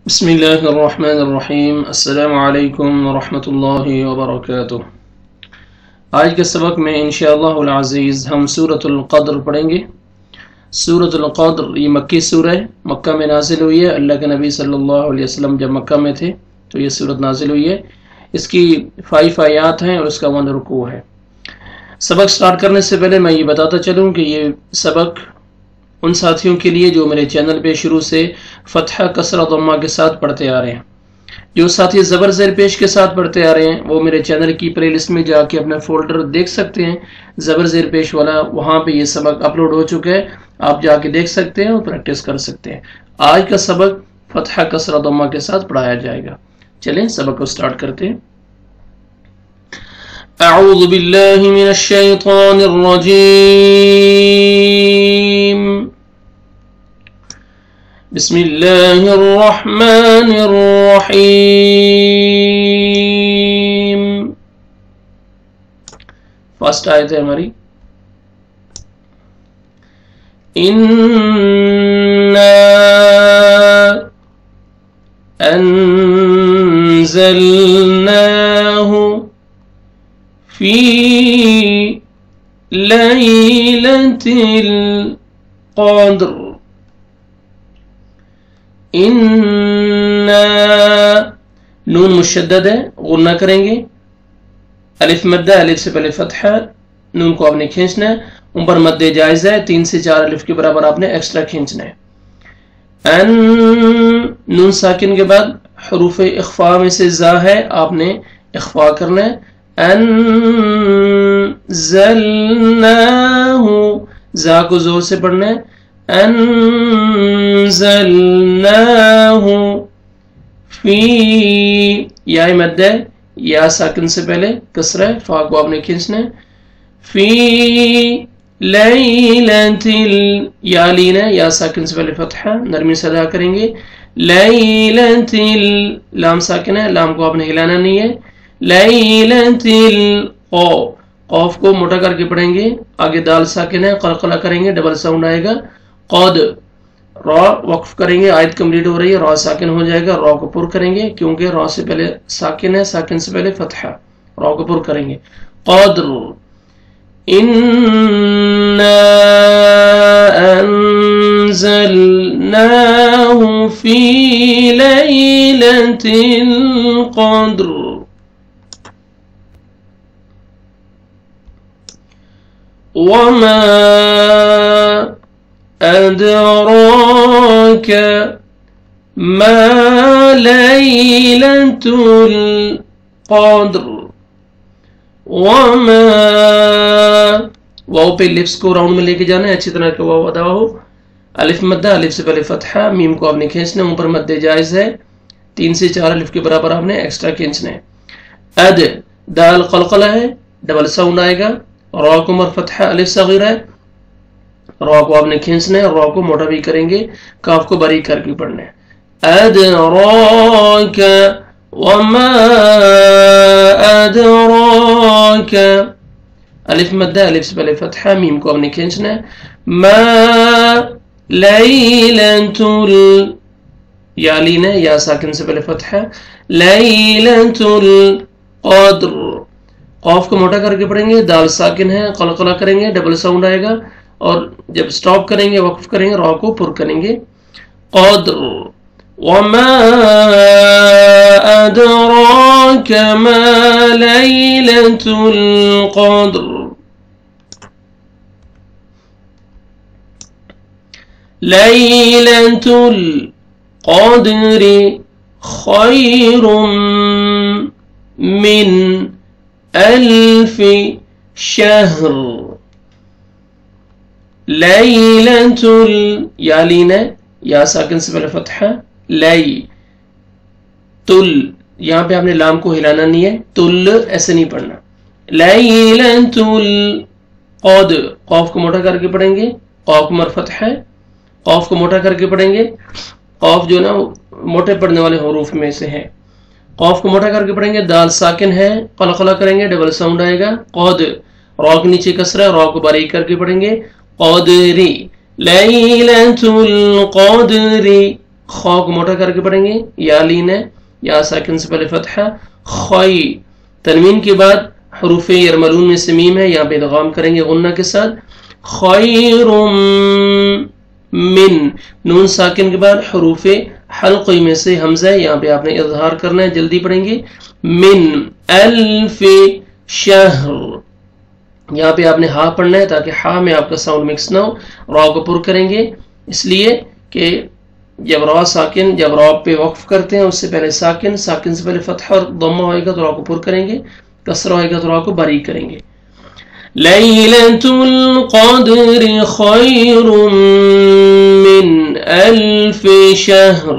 بسم اللہ الرحمن الرحیم۔ السلام علیکم ورحمۃ اللہ وبرکاتہ۔ آج کے سبق میں انشاءاللہ العزیز ہم سورۃ القدر پڑھیں گے۔ سورۃ القدر یہ مکی سورہ ہے، مکہ میں نازل ہوئی ہے۔ اللہ کے نبی صلی اللہ علیہ وسلم جب مکہ میں تھے تو یہ سورت نازل ہوئی ہے۔ اس کی 5 آیات ہیں اور اس کا 1 رکوع ہے۔ سبق سٹارٹ کرنے سے پہلے میں یہ بتاتا چلوں کہ یہ سبق ان ساتھیوں کے لیے جو میرے چینل پہ شروع سے فتحہ کسرہ ضمہ کے ساتھ پڑھتے آ رہے ہیں۔ جو ساتھی زبر زیر پیش کے ساتھ پڑھتے آ رہے ہیں وہ میرے چینل کی پلے لسٹ میں جا کے اپنا فولڈر دیکھ سکتے ہیں، زبر زیر پیش والا، وہاں پہ یہ سبق اپلوڈ ہو چکا ہے، آپ جا کے دیکھ سکتے ہیں اور پریکٹس کر سکتے ہیں۔ آج کا سبق فتحہ کسرہ ضمہ کے ساتھ پڑھایا جائے گا۔ چلیں سبق کو سٹارٹ کرتے ہیں۔ اعوذ باللہ من الشیطان الرجیم، بسم اللہ الرحمن الرحیم۔ فرسٹ آیت ہے ہماری، اِنَّا أَنزَلْنَاهُ فِي لَيْلَةِ الْقَدْرِ۔ نون مشدد ہے، غنہ کریں گے، الف مدہ، الف سے پہلے فتحہ، نون کو آپ نے کھینچنا ہے، اوپر مد جائز ہے، 3 سے 4 الف کے برابر آپ نے ایکسٹرا کھینچنا ہے۔ ان نون ساکن کے بعد حروف اخفاء میں سے زا ہے، آپ نے اخفاء کرنا ہے۔ انزلناہ، زا کو زور سے پڑھنا ہے۔ انزلناہ فی، یا مد ہے، یا ساکن سے پہلے کسرہ ہے، فا کو آپ نے کھینچنا ہے۔ فی لیلۃ، یا لین ہے، یا ساکن سے پہلے فتحہ، نرمی سے ادا کریں گے۔ لیلۃ، لام ساکن ہے، لام کو آپ نے ہلانا نہیں ہے۔ لیلۃ قوف کو موٹا کر کے پڑھیں گے، آگے دال ساکن ہے، قلقلہ کریں گے، ڈبل ساؤنڈ آئے گا۔ قد، را وقف کریں گے، آیت کمپلیٹ ہو رہی ہے، را ساکن ہو جائے گا، را کو پر کریں گے کیونکہ را سے پہلے ساکن ہے، ساکن سے پہلے فتحہ، را کو پر کریں گے۔ قدر، اِنَّا أَنزَلْنَاهُ فِي لَيْلَةِ الْقَدْرِ۔ وَمَا أَدْرَاكَ مَا لَيْلَةُ الْقَدْرِ۔ وَمَا، واو پہ لپس کو راؤنڈ میں لے کے جانا ہے، اچھی طرح کہ واو ادا ہو۔ الف مدہ، الف سے پہلے فتحہ، میم کو آپ نے کھینچنا ہے، اوپر مد جائز ہے، 3 سے 4 الف کے برابر آپ نے ایکسٹرا کھینچنا ہے۔ اد، دال قلقلہ ہے، ڈبل ساؤنڈ آئے گا، را کو مر فتحہ، الف صغیرہ ہے، را کو آپ نے کھینچنا ہے، را کو موٹا بھی کریں گے، کاف کو باریک کر کے پڑھنا ہے۔ ادراک، وما ادراک، الف مدہ، الف سے پہلے فتحہ، میم کو آپ نے کھینچنا ہے۔ ما لیلۃ یا لین ہے، یا ساکن سے پہلے فتحہ، لیلۃ القدر، قاف کو موٹا کر کے پڑھیں گے، دال ساکن ہے، قلقلہ کریں گے، ڈبل ساؤنڈ آئے گا، اور جب سٹاپ کریں گے، وقف کریں گے، را کو پر کریں گے۔ قدر، وما ادراک ما لیلۃ القدر۔ لیلۃ القدر خیر من الف شہر۔ لیلۃ یا لین ہے، یا ساکن سے پہلے فتحہ، لی تل، یہاں پہ آپ نے لام کو ہلانا نہیں ہے، تل ایسے نہیں پڑھنا۔ لیلۃ القد، قاف کو موٹا کر کے پڑھیں گے، قاف مر فتحہ ہے، قاف کو موٹا کر کے پڑھیں گے، قاف جو نا موٹے پڑھنے والے حروف میں سے ہے، قاف کو موٹا کر کے پڑھیں گے، دال ساکن ہے، قلقلہ کریں گے، ڈبل ساؤنڈ آئے گا۔ قد، را کے نیچے کسرہ، را کو باریک کر کے پڑھیں گے۔ قدری، لیلۃ القدر خو کو موٹا کر کے پڑھیں گے، یا لین ہے، یا ساکن سے پہلے فتح، خوئی تنوین کے بعد حروف یرملون میں سے میم ہے، یہاں پہ ادغام کریں گے غنہ کے ساتھ، خیر من، نون ساکن کے بعد حروف حلقی میں سے حمزہ ہے، یہاں پہ آپ نے اظہار کرنا ہے، جلدی پڑھیں گے، من الف شہر، یہاں پہ آپ نے ہا پڑھنا ہے تاکہ ہا میں آپ کا ساؤنڈ مکس نہ ہو، را کو پر کریں گے، اس لیے کہ جب را ساکن، جب را پہ وقف کرتے ہیں اس سے پہلے ساکن سے پہلے فتح اور ضمہ ہوئے گا تو را کو پر کریں گے، کسرہ ہوئے گا تو را کو باریک کریں گے. لیلۃ القدر خیر من الف شہر.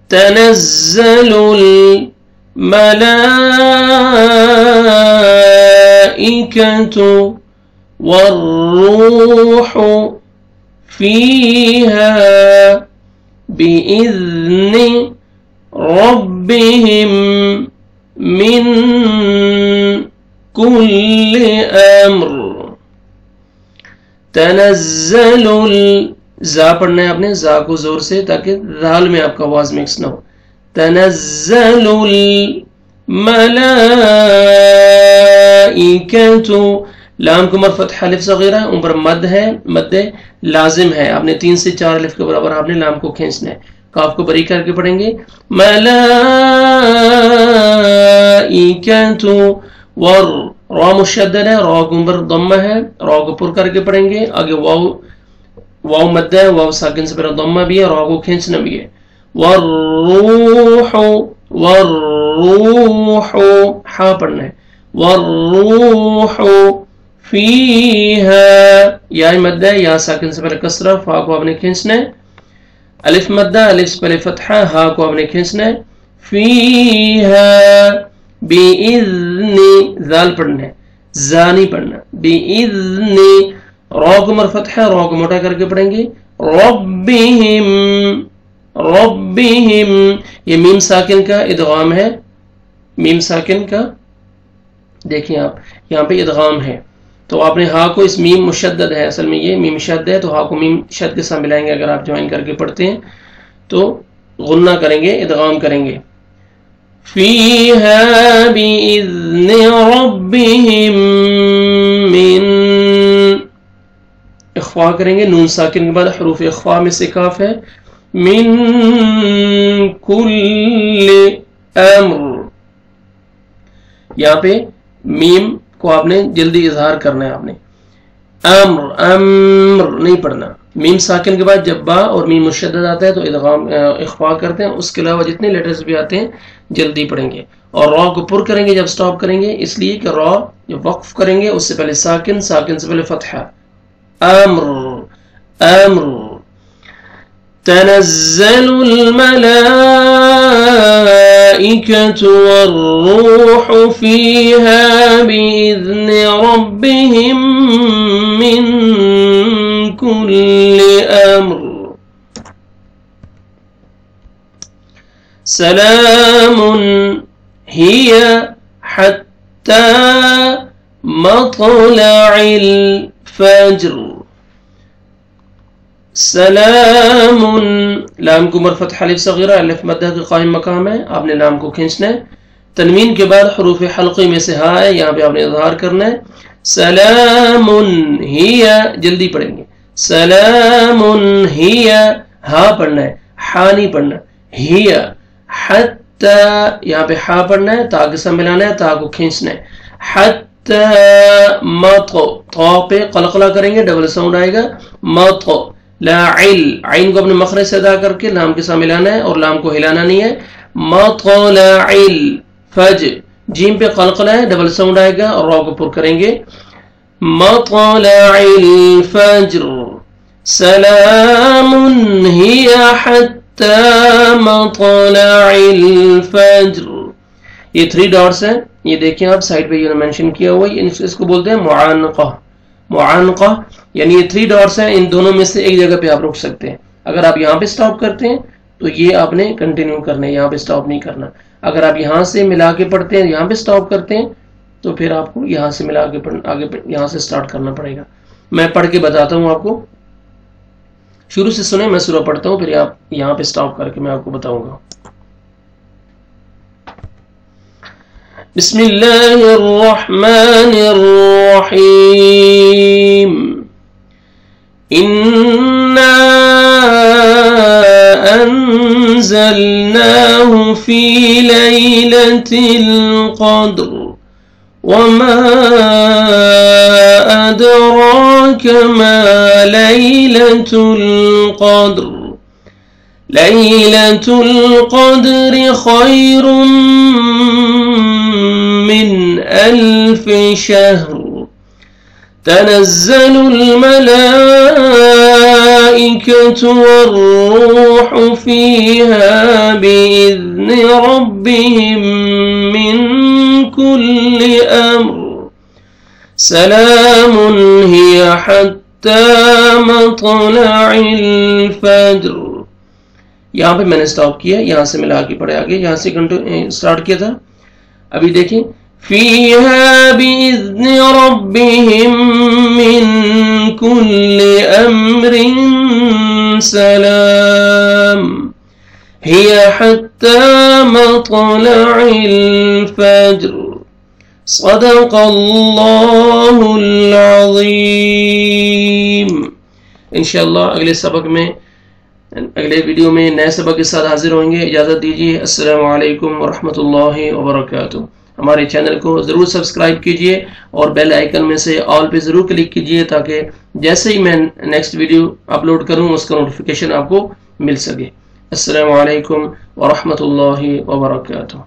تنزل الملائکۃ والروح فیہا بإذن ربهم من كل أمر. تنزل زا پڑھنا ہے آپ نے، زا کو زور سے تاکہ ذال میں آپ کا آواز مکس نہ ہو. تنزل الملائکۃ، لام کو مر فتح الف صغیرہ، اوپر مد ہے، مد لازم ہے، آپ نے 3 سے 4 الف کے برابر آپ نے لام کو کھینچنا ہے. کاف کو بری کر کے پڑھیں گے، ملائکۃ، ور را مشدد ہے، را کو اوپر ضمہ ہے، را کو پر کر کے پڑھیں گے، آگے واو مد ہے، واو ساکن سے پہلے ضمہ بھی ہے، را کو کھینچنا بھی ہے. والروح، والروح ہا پڑھنا ہے، والروح فیہا، یا مد ہے، یا ساکن سے پہلے کسرہ، فا کو آپ نے کھینچنا ہے، الف مد ہے، الف سے پہلے فتحہ، ہا کو آپ نے کھینچنا ہے، فیہا بإذن، ذال پڑھنا ہے، زا نہیں پڑھنا، بإذن، را کو مر فتحہ، را کو موٹا کر کے پڑھیں گے، ربہم، ربہم، یہ میم ساکن کا ادغام ہے، میم ساکن کا دیکھیں آپ یہاں پہ ادغام ہے، تو آپ نے ہا کو، اس میم مشدد ہے، اصل میں یہ میم شد ہے، تو ہا کو میم شد کے ساتھ ملائیں گے، اگر آپ جوائن کر کے پڑھتے ہیں تو غنہ کریں گے، ادغام کریں گے. فیہا بإذن ربہم من، اخفا کریں گے، نون ساکن کے بعد حروف اخفا میں سے کاف ہے، من کل امر، یہاں پہ میم کو آپ نے جلدی اظہار کرنا ہے، آپ نے امر، امر نہیں پڑھنا. میم ساکن کے بعد جب با اور میم مشدد آتا ہے تو ادغام اخفا کرتے ہیں، اس کے علاوہ جتنے لیٹرز بھی آتے ہیں جلدی پڑھیں گے، اور را کو پر کریں گے جب سٹاپ کریں گے، اس لیے کہ را جب وقف کریں گے اس سے پہلے ساکن سے پہلے فتحہ، امر، امر. تنزل الملائکۃ والروح فیہا بإذن ربہم من کل امر. سلام ہی حتی مطلع الفجر. سلام، لام کو مر فتح الف صغیرہ، الف مدہ کے قائم مقام ہے، آپ نے لام کو کھینچنا ہے، تنوین کے بعد حروف حلقی میں سے ہا ہے، یہاں پہ آپ نے اظہار کرنا ہے. سلام ہی، جلدی پڑھیں گے، سلام ہی، ہا پڑھنا ہے، ہا نہیں پڑھنا، ہی، حتی، یہاں پہ ہا پڑھنا ہے، تا کے ساتھ ملانا ہے، تا کو کھینچنا ہے، حتی مطو، تو پہ قلقلہ کریں گے، ڈبل ساؤنڈ آئے گا، مطو، لا عل، عین کو اپنے مخرج سے ادا کر کے لام کے ساتھ ملانا ہے اور لام کو ہلانا نہیں ہے، مطلع الفجر، جیم پہ قلقلہ ہے، ڈبل ساؤنڈ آئے گا اور را کو پر کریں گے، مطلع الفجر. سلام ہی حتی مطلع الفجر. یہ 3 ڈاٹس ہیں، یہ دیکھیں آپ سائڈ پہ یہ مینشن کیا ہوا ہے، اس کو بولتے ہیں معانقہ، معانقہ یعنی یہ 3 ڈاٹس ہیں، ان دونوں میں سے ایک جگہ پہ آپ رک سکتے ہیں. اگر آپ یہاں پہ سٹاپ کرتے ہیں تو یہ آپ نے کنٹینیو کرنا ہے، یہاں پہ سٹاپ نہیں کرنا. اگر آپ یہاں سے ملا کے پڑھتے ہیں، یہاں پہ سٹاپ کرتے ہیں تو پھر آپ کو یہاں سے ملا کے آگے یہاں سے سٹارٹ کرنا پڑے گا. میں پڑھ کے بتاتا ہوں آپ کو. شروع سے سنیں, میں سورہ پڑھتا ہوں, پھر آپ یہاں پہ سٹاپ کر کے میں آپ کو بتاؤں گا. بسم اللہ الرحمن الرحیم. اِنَّا أنزلناه في ليلة القدر وما أدراك ما ليلة القدر ليلة القدر خير من 1000 شهر تنزل الملائكة والروح فيها بإذن ربهم من كل أمر سلام هي حتى مطلع الفجر. یہاں پہ میں نے سٹاپ کیا, یہاں سے ملا کے پڑھے آگے, یہاں سے سٹارٹ کیا تھا. ابھی دیکھیں فيها بإذن ربهم من كل أمر سلام هي حتى مطلع الفجر صدق الله العظيم. انشاءاللہ اگلے سبق میں, اگلے ویڈیو میں نئے سبق کے ساتھ حاضر ہوں گے. اجازت دیجیے. السلام علیکم ورحمۃ اللہ وبرکاتہ. ہمارے چینل کو ضرور سبسکرائب کیجئے اور بیل آئیکن میں سے آل پہ ضرور کلک کیجئے تاکہ جیسے ہی میں نیکسٹ ویڈیو اپلوڈ کروں اس کا نوٹیفیکیشن آپ کو مل سکے. السلام علیکم ورحمۃ اللہ وبرکاتہ.